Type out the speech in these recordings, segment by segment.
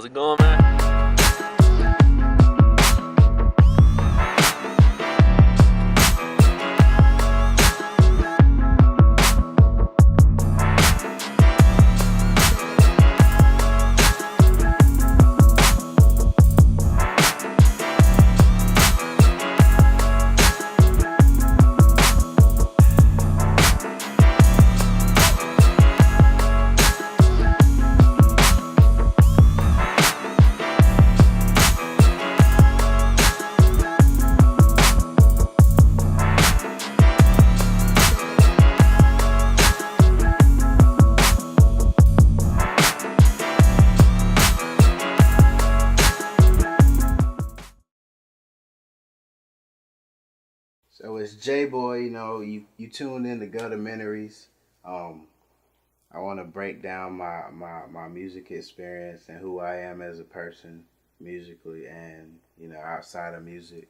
How's it going, man? So it's J-Bwoi, you tuned in to Guddamentaries. I want to break down my music experience and who I am as a person musically and, outside of music.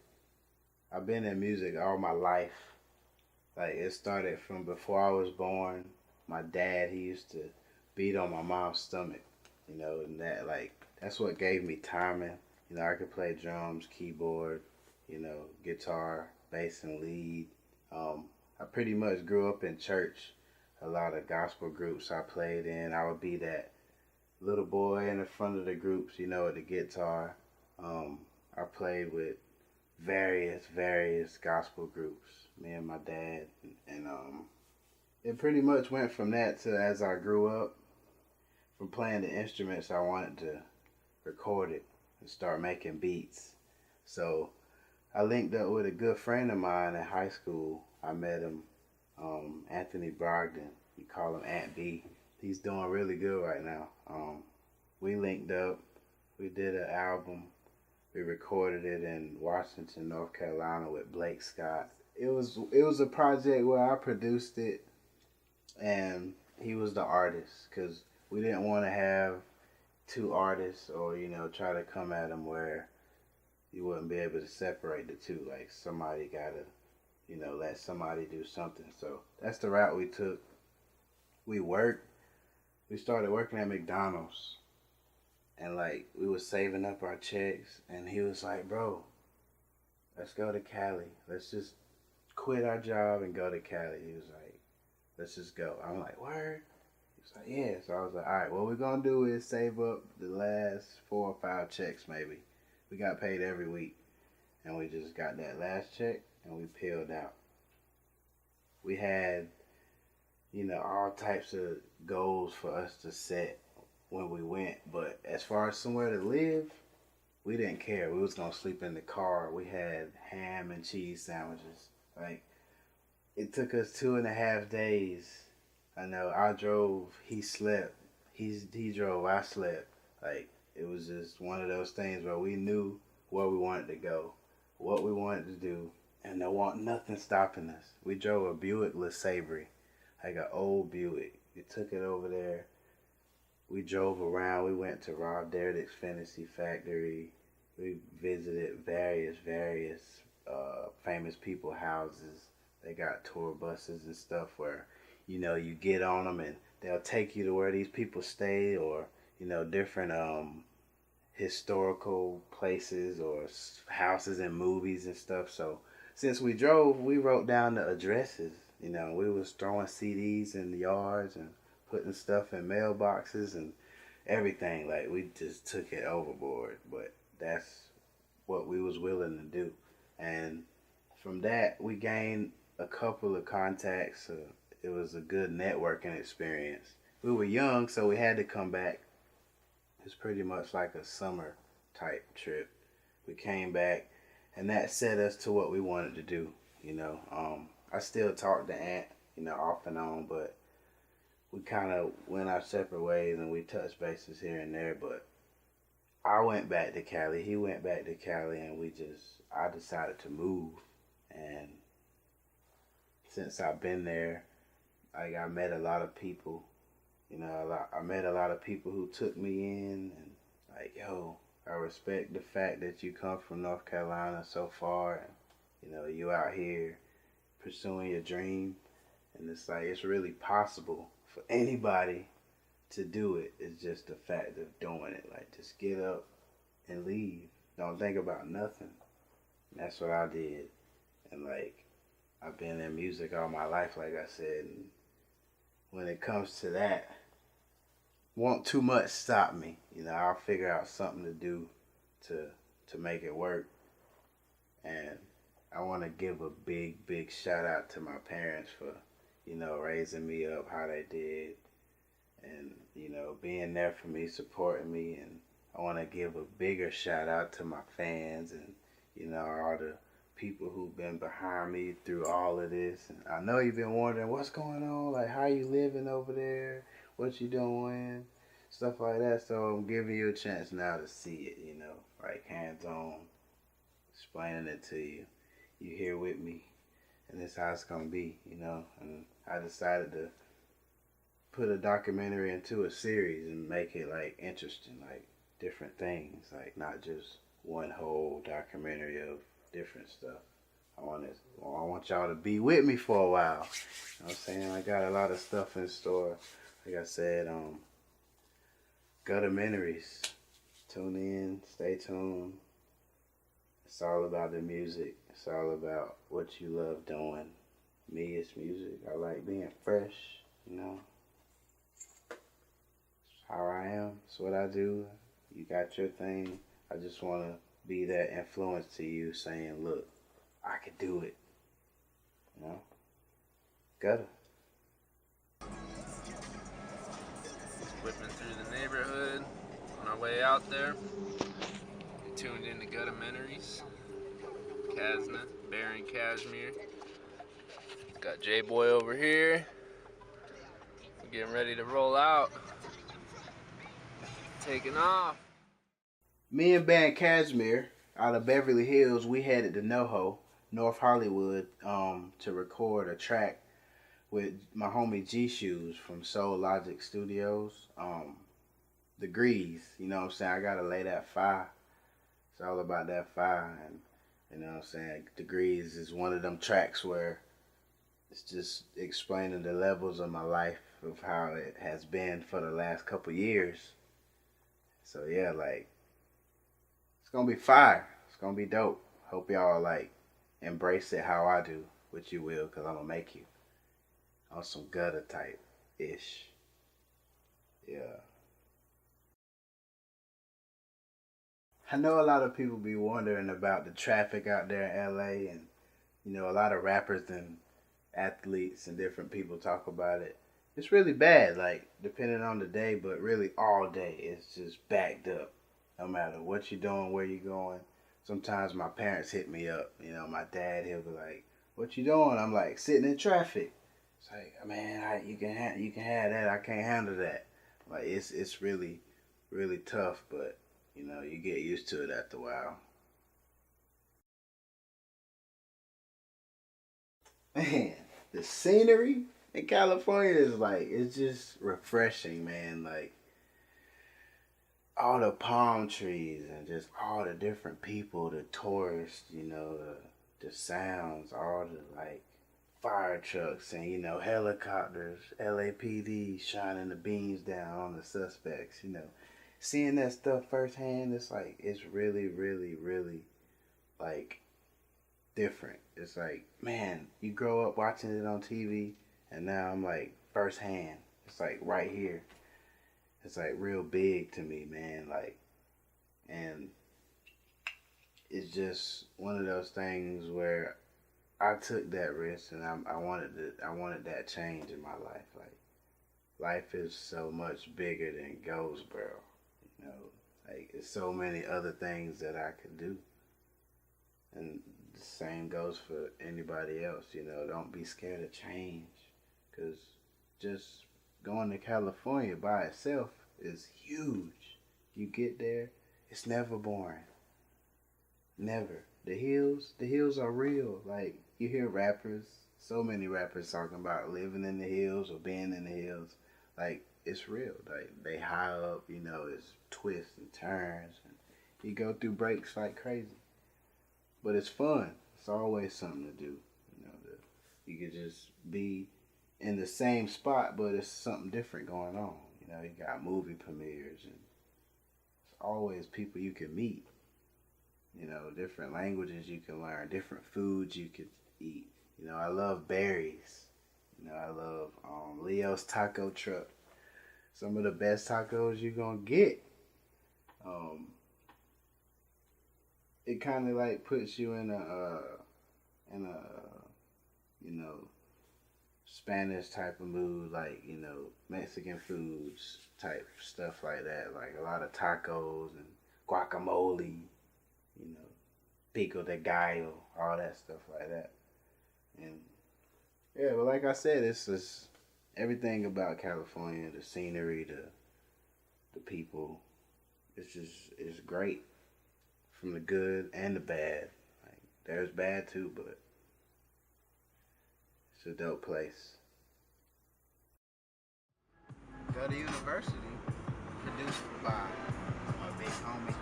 I've been in music all my life. Like, it started from before I was born. My dad, he used to beat on my mom's stomach, and that's what gave me timing. I could play drums, keyboard, guitar, bass, and lead. I pretty much grew up in church. A lot of gospel groups I played in. I would be that little boy in the front of the groups, with the guitar. I played with various gospel groups, me and my dad. And it pretty much went from that to as I grew up, from playing the instruments, I wanted to record it and start making beats. So I linked up with a good friend of mine in high school. I met him, Anthony Brogdon. We call him Ant B. He's doing really good right now. We linked up. We did an album. We recorded it in Washington, North Carolina with Blake Scott. It was a project where I produced it and he was the artist, because we didn't want to have two artists or, try to come at them where you wouldn't be able to separate the two. Like, somebody gotta, let somebody do something. So that's the route we took. We started working at McDonald's, and we was saving up our checks, and he was like, bro, let's go to Cali. Let's just quit our job and go to Cali. He was like, let's just go. I'm like, word? He was like, yeah. So I was like, all right, what we're gonna do is save up the last 4 or 5 checks maybe. We got paid every week, and we just got that last check, and we peeled out. We had, all types of goals for us to set when we went, but as far as somewhere to live, we didn't care. We was gonna sleep in the car. We had ham and cheese sandwiches. It took us 2.5 days. I know, I drove, he slept. He drove, I slept. It was just one of those things where we knew where we wanted to go, what we wanted to do, and there wasn't nothing stopping us. We drove a Buick LeSabre, like an old Buick. We took it over there. We drove around. We went to Rob Dyrdek's Fantasy Factory. We visited various famous people houses. They got tour buses and stuff where, you get on them and they'll take you to where these people stay, or different historical places or houses and movies and stuff. So since we drove, we wrote down the addresses. We was throwing CDs in the yards and putting stuff in mailboxes and everything. We just took it overboard, but that's what we was willing to do. And from that, we gained a couple of contacts. It was a good networking experience. We were young, so we had to come back. It's pretty much like a summer type trip. We came back, and that set us to what we wanted to do. I still talk to Ant, off and on, but we kind of went our separate ways, and we touched bases here and there. But I went back to Cali, he went back to Cali, and I decided to move. And since I've been there, I met a lot of people. I met a lot of people who took me in, and yo, I respect the fact that you come from North Carolina so far, and you out here pursuing your dream. And it's really possible for anybody to do it. It's just the fact of doing it. Like, just get up and leave. Don't think about nothing. And that's what I did. And like, I've been in music all my life, like I said. And when it comes to that, won't too much stop me. You know, I'll figure out something to do to make it work. And I want to give a big, big shout out to my parents for, you know, raising me up how they did, and, you know, being there for me, supporting me. And I want to give a bigger shout out to my fans and, you know, all the people who've been behind me through all of this. And I know you've been wondering what's going on, like how you living over there, what you doing, stuff like that. So I'm giving you a chance now to see it, you know, like hands on, explaining it to you. You here with me, and this how it's gonna be, you know. And I decided to put a documentary into a series and make it like interesting, like different things, like not just one whole documentary of different stuff. I want y'all to be with me for a while. You know what I'm saying? I got a lot of stuff in store. Like I said, Guddamentaries. Tune in, stay tuned. It's all about the music. It's all about what you love doing. Me, it's music. I like being fresh, you know. It's how I am. It's what I do. You got your thing. I just want to be that influence to you, saying, look, I could do it. You know? Gotta. Whipping through the neighborhood on our way out there. Tuned into Guddamentaries. Kasna, Baron Cashmere. Got J-Bwoi over here. We're getting ready to roll out. Taking off. Me and Band Cashmere out of Beverly Hills, we headed to NoHo, North Hollywood, to record a track with my homie G Shoes from Soul Logic Studios. Degrees, you know what I'm saying? I gotta lay that fire. It's all about that fire. And you know what I'm saying? Degrees is one of them tracks where it's just explaining the levels of my life, of how it has been for the last couple years. So yeah, like, it's gonna be fire. It's gonna be dope. Hope y'all like embrace it how I do, which you will, cause I'm gonna make you on some gutter type ish. Yeah. I know a lot of people be wondering about the traffic out there in LA, and you know, a lot of rappers and athletes and different people talk about it. It's really bad, like depending on the day, but really all day it's just backed up. No matter what you're doing, where you're going. Sometimes my parents hit me up. You know, my dad, he'll be like, "What you doing?" I'm like, "Sitting in traffic." It's like, man, you can have that. I can't handle that. Like it's really really tough, but you know, you get used to it after a while. Man, the scenery in California is like, it's just refreshing, man. Like all the palm trees and just all the different people, the tourists, you know, the sounds, all the like fire trucks and, you know, helicopters, LAPD shining the beams down on the suspects, you know. Seeing that stuff firsthand, it's like, it's really, really, really like different. It's like, man, you grow up watching it on TV, and now I'm like firsthand. It's like right here. It's like real big to me, man. Like, and it's just one of those things where I took that risk, and I wanted that change in my life. Like, life is so much bigger than Goldsboro. You know, like it's so many other things that I could do, and the same goes for anybody else. You know, don't be scared of change, because just going to California by itself is huge. You get there, it's never boring. Never. The hills are real. Like, you hear rappers, so many rappers talking about living in the hills or being in the hills. Like, it's real. Like, they high up, you know, it's twists and turns. And you go through breaks like crazy. But it's fun. It's always something to do. You know, you could just be in the same spot, but it's something different going on. You You know, you got movie premieres, and it's always people you can meet. You know, different languages you can learn, different foods you could eat. You know, I love berries. You know, I love Leo's Taco Truck. Some of the best tacos you're gonna get. It kind of like puts you in a you know, Spanish type of mood, like, you know, Mexican foods type stuff like that, like a lot of tacos and guacamole, you know, pico de gallo, all that stuff like that. And yeah, but like I said, it's just everything about California, the scenery, the people, it's great, from the good and the bad. Like, there's bad too, but it's a dope place. Go to University, produced by my big homie,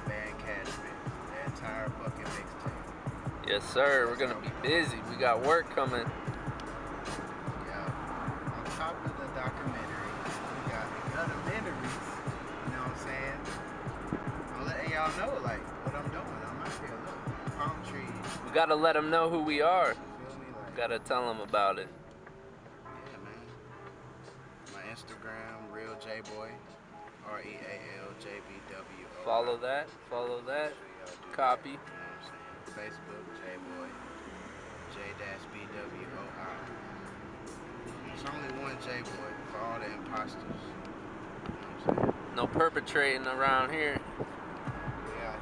Baron Cashman, the entire fucking mixtape. Yes, sir. We're gonna be busy. We got work coming. Yeah. On top of the documentary, we got the Guddamentaries. You know what I'm saying? I'm letting y'all know, like, what I'm doing. I'm out here, look, palm trees. We gotta let them know who we are. You feel me? Like, Gotta tell them about it. yeah, man. My Instagram, real J-Bwoi, REALJBWOI. Follow that. Follow that. Copy. You know what I'm saying? Facebook, J-Bwoi, J-Bwoi. There's only one J-Bwoi for all the imposters. You know what I'm saying? No perpetrating around here. Yeah.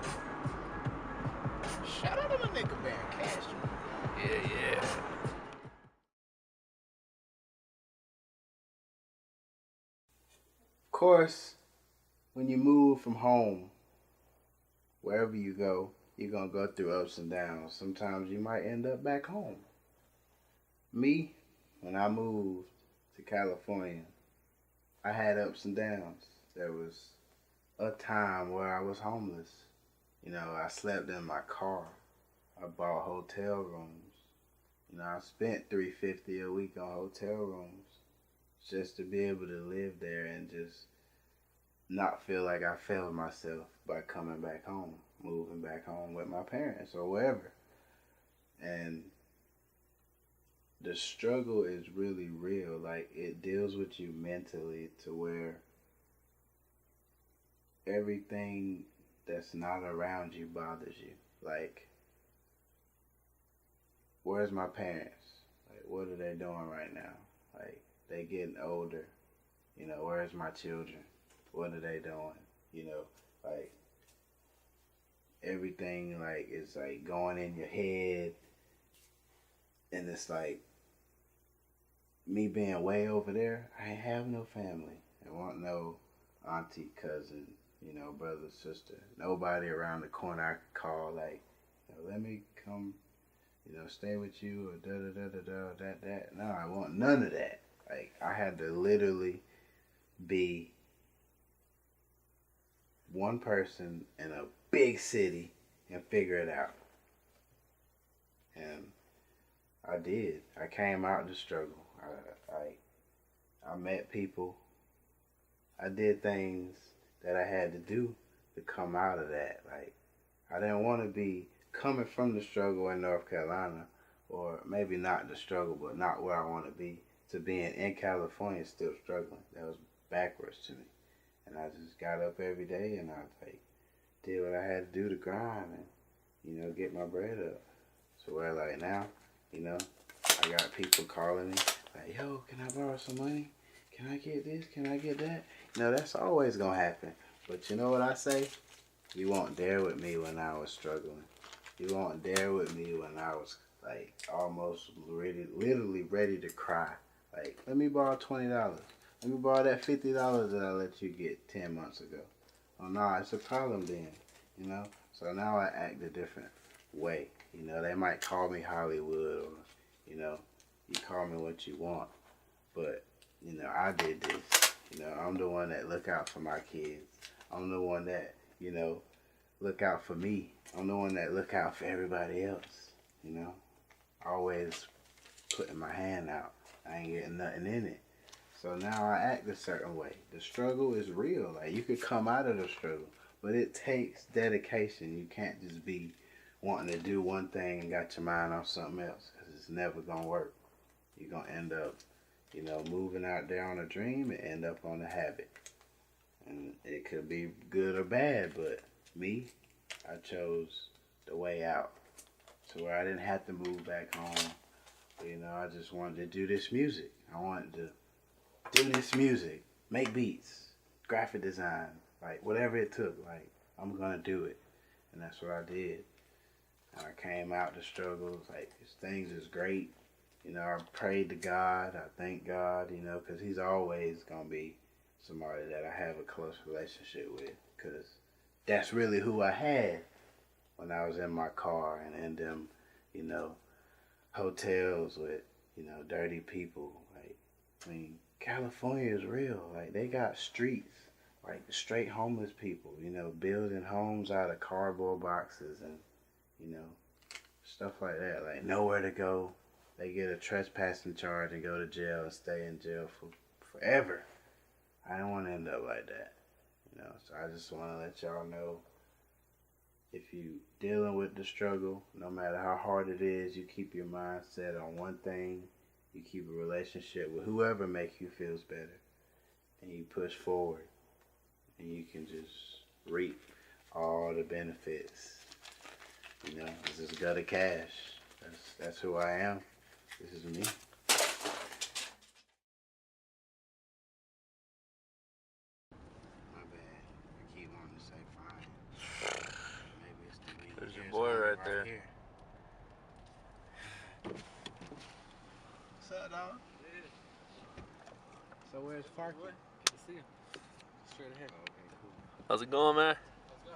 Shout out to my nigga Baron Cashman. Yeah. Of course, when you move from home, wherever you go, you're going to go through ups and downs. Sometimes you might end up back home. Me, when I moved to California, I had ups and downs. There was a time where I was homeless. You know, I slept in my car. I bought hotel rooms. You know, I spent $350 a week on hotel rooms just to be able to live there and just not feel like I failed myself by coming back home, moving back home with my parents or wherever. And the struggle is really real. Like, it deals with you mentally to where everything that's not around you bothers you. Like, where's my parents? Like, what are they doing right now? Like, they getting older. You know, where's my children? What are they doing? You know, like, everything, like, is, like, going in your head. And it's like, me being way over there, I ain't have no family. I want no auntie, cousin, you know, brother, sister. Nobody around the corner I could call, like, you know, let me come, you know, stay with you, or da-da-da-da-da, that. No, I want none of that. Like, I had to literally be one person in a big city and figure it out. And I did. I came out the struggle. I met people. I did things that I had to do to come out of that. Like, I didn't want to be coming from the struggle in North Carolina, or maybe not the struggle, but not where I want to be, to being in California still struggling. That was backwards to me. And I just got up every day and I like did what I had to do to grind and, you know, get my bread up. So where like now, you know, I got people calling me like, yo, can I borrow some money? Can I get this? Can I get that? You know, that's always gonna happen. But you know what I say? You weren't there with me when I was struggling. You weren't there with me when I was like almost literally ready to cry. Like, let me borrow $20. Let me borrow that $50 that I let you get 10 months ago. Oh no, it's a problem then, you know? So now I act a different way. You know, they might call me Hollywood, or, you know, you call me what you want. But, you know, I did this. You know, I'm the one that look out for my kids. I'm the one that, you know, look out for me. I'm the one that look out for everybody else, you know? Always putting my hand out. I ain't getting nothing in it. So now I act a certain way. The struggle is real. Like, you could come out of the struggle, but it takes dedication. You can't just be wanting to do one thing and got your mind on something else, because it's never going to work. You're going to end up, moving out there on a dream and end up on a habit. And it could be good or bad, but me, I chose the way out. To where I didn't have to move back home. But, I just wanted to do this music. I wanted to do this music, make beats, graphic design, like whatever it took. Like, I'm going to do it. And that's what I did. And I came out the struggles. Like, things is great. I prayed to God. I thank God, because He's always going to be somebody that I have a close relationship with, because that's really who I had when I was in my car and in them, hotels with, dirty people. Like, California is real. Like, they got streets, like straight homeless people, building homes out of cardboard boxes and, stuff like that. Like, nowhere to go. They get a trespassing charge and go to jail and stay in jail for forever. I don't want to end up like that, So I just want to let y'all know, if you dealing with the struggle, no matter how hard it is, you keep your mind set on one thing. You keep a relationship with whoever makes you feel better, and you push forward, and you can just reap all the benefits. This is Gutter Cash. That's who I am. This is me. My bad. I keep wanting to say fine. Maybe it's the me. There's your boy right there. Here. What's up, dog? Yeah. So where's Farky? Good to see you. Straight ahead. Oh, okay, cool. How's it going, man? Let's go.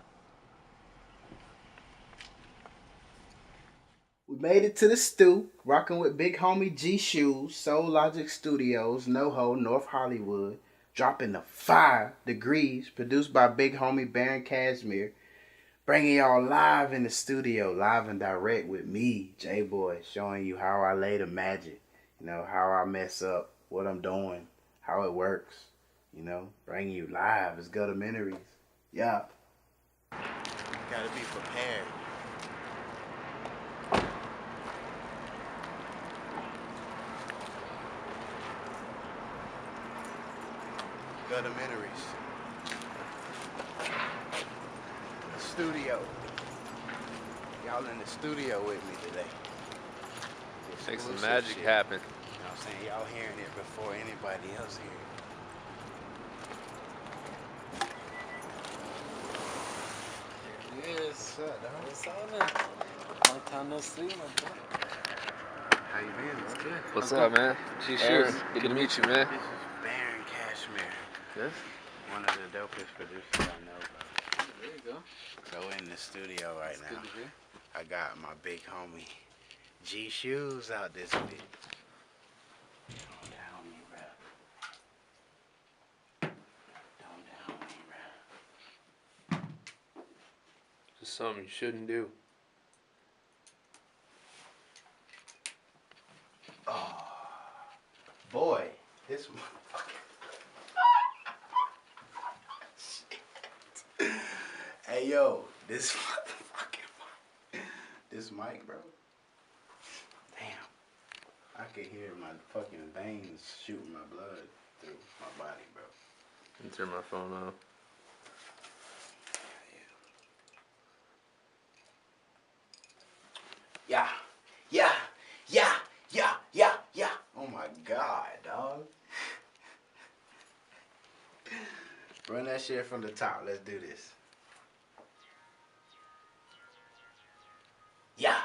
We made it to the stew, rocking with big homie G Shoes, Soul Logic Studios, NoHo, North Hollywood, dropping the 5 Degrees, produced by big homie Baron Cashmere, bringing y'all live in the studio, live and direct with me, J-Bwoi, showing you how I lay the magic, how I mess up, what I'm doing, how it works, bringing you live. It's Guddamentaries. Yeah. You gotta be prepared. Guddamentaries. Studio. Y'all in the studio with me today. Make some Exclusive magic shit. happen. You know what I'm saying? Y'all hearing it before anybody else hears it. There he is. What's up, dog? What's up, man? Long time no see, my boy. How you been? It's good. What's up, man? G Shoes. Good to meet you, man. This is Baron Cashmere. Good. One of the dopest producers I know, bro. There you go. So we're in the studio right That's now. good to hear. I got my big homie G Shoes out this bitch. Don't down me, bro. Don't down me, bro. Just something you shouldn't do. Oh, boy, this motherfucker. Shit. Hey, yo, this motherfucking this mic, bro. Damn. I could hear my fucking veins shooting my blood through my body, bro. And turn my phone off. Yeah. Yeah. Yeah. Yeah. Yeah. Yeah. Oh my God, dog. Run that shit from the top. Let's do this. Yeah.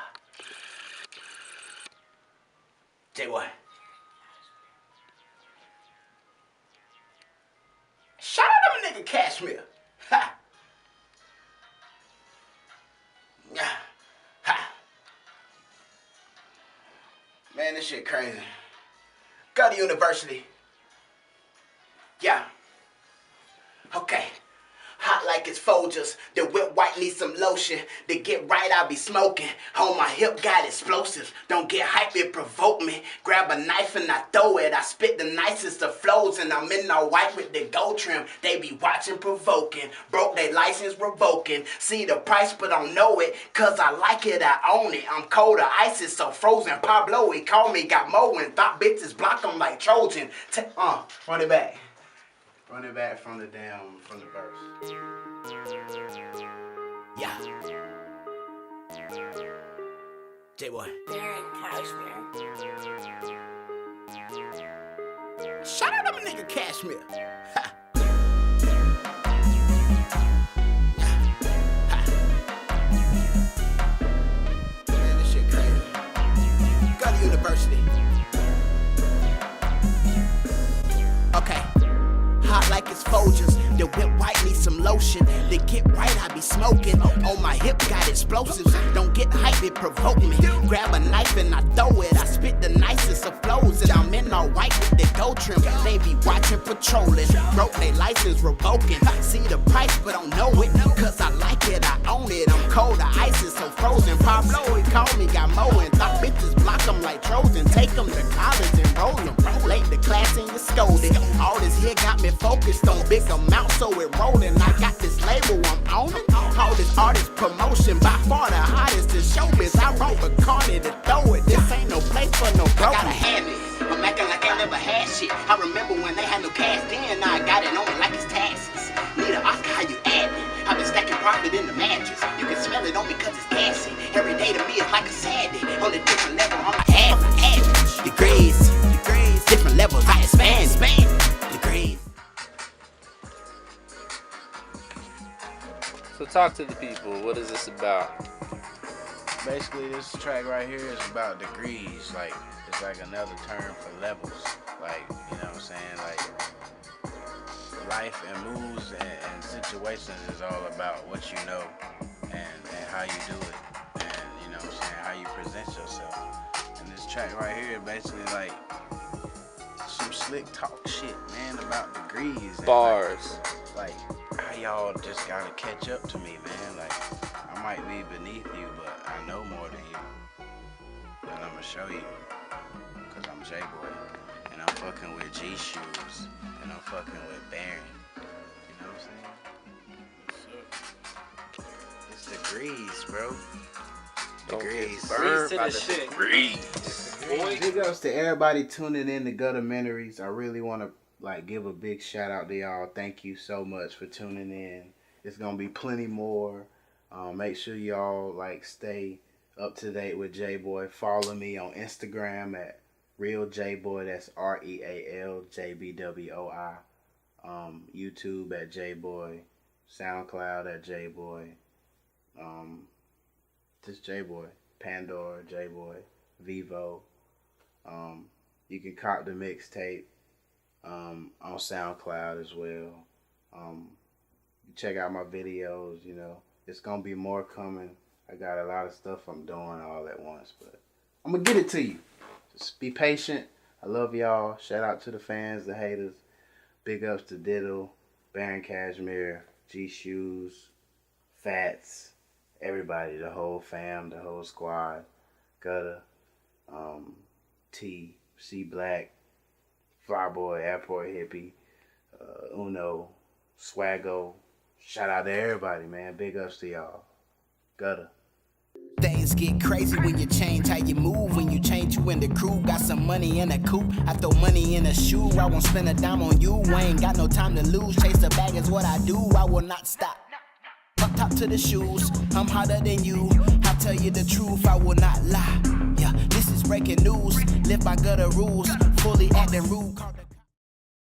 J-Bwoi. Shout out to my nigga Cashmere. Ha. Yeah. Ha. Man, this shit crazy. Go to university. Yeah. Okay. Hot like like it's Folgers. The whip white needs some lotion. To get right, I be smoking. On my hip got explosives. Don't get hype, it provoke me. Grab a knife and I throw it. I spit the nicest of flows and I'm in all white with the gold trim. They be watching provoking. Broke they license revoking. See the price but don't know it. Cause I like it, I own it. I'm cold, the ice is so frozen. Pablo, he called me, got mowing. Thought bitches block him like Trojan. Run it back. Run it back from the verse. Yeah. J-Bwoi. Shout out to my nigga Cashmere. Ha. Man, this shit crazy. Go to university. Okay. Hot like it's Folgers. The whip white needs some lotion. To get right, I be smoking. On my hip got explosives. Don't get hype, it provoke me. Grab a knife and I throw it. I spit the nicest of flows. And I'm in all white with the gold trim. They be watching patrolling. Broke they license revoking. See the price but don't know it. Cause I like it, I own it. I'm cold, the ice is so frozen. Pablo, he called me, got mowing. Thought bitches block them like Trojan. Take them to college and roll them. Late the class and you scolded. All this here got me focused on big amounts, so it rolling. I got this label, I'm owning. All this artist promotion, by far the hottest in showbiz. I wrote Bacardi to throw it. This ain't no place for no broke. I gotta have it. I'm acting like I never had shit. I remember when they had no cash then. Now I got it on me like it's taxes. Need an Oscar, how you add me? I've been stacking profit in the mattress. You can smell it on me cause it's gassy. Every day to me is like a Saturday. On a different level, I'm like average. Degrees. Different levels, I expand. Degrees. So talk to the people. What is this about? Basically, this track right here is about degrees. Like, it's like another term for levels. Like, you know what I'm saying? Like, life and moves and situations is all about what you know and how you do it. And, you know what I'm saying? How you present yourself. And this track right here is basically like some slick talk shit, man, about degrees. Bars. Like how y'all just gotta catch up to me, man. Like, I might be beneath you, but I know more than you. And I'ma show you. Cause I'm J-Bwoi. And I'm fucking with G Shoes. And I'm fucking with Baron. You know what I'm saying? It's degrees, bro. Degrees. Burn to by the the shit. degrees. Big ups to everybody tuning in to Guddamentaries. I really want to give a big shout out to y'all. Thank you so much for tuning in. It's gonna be plenty more. Make sure y'all stay up to date with J-Bwoi. Follow me on Instagram at Real J-Bwoi. That's REAL JBWOI. YouTube at J-Bwoi. SoundCloud at J-Bwoi. Just J-Bwoi. Pandora, J-Bwoi, Vivo. You can cop the mixtape on SoundCloud as well. Check out my videos, you know. It's gonna be more coming. I got a lot of stuff I'm doing all at once, but I'm gonna get it to you. Just be patient. I love y'all. Shout out to the fans, the haters. Big ups to Diddle, Baron Cashmere, G Shoes, Fats, everybody, the whole fam, the whole squad, Gutta, T, C Black, Flyboy, Airport Hippie, Uno, Swaggo. Shout out to everybody, man. Big ups to y'all. Gutta. Things get crazy when you change how you move. When you change, you in the crew. Got some money in a coupe. I throw money in a shoe. I won't spend a dime on you. I ain't got no time to lose. Chase the bag is what I do. I will not stop. Up top to the shoes. I'm hotter than you. I tell you the truth. I will not lie. Yeah, this is breaking news. Live by gutter rules. Fully acting rude.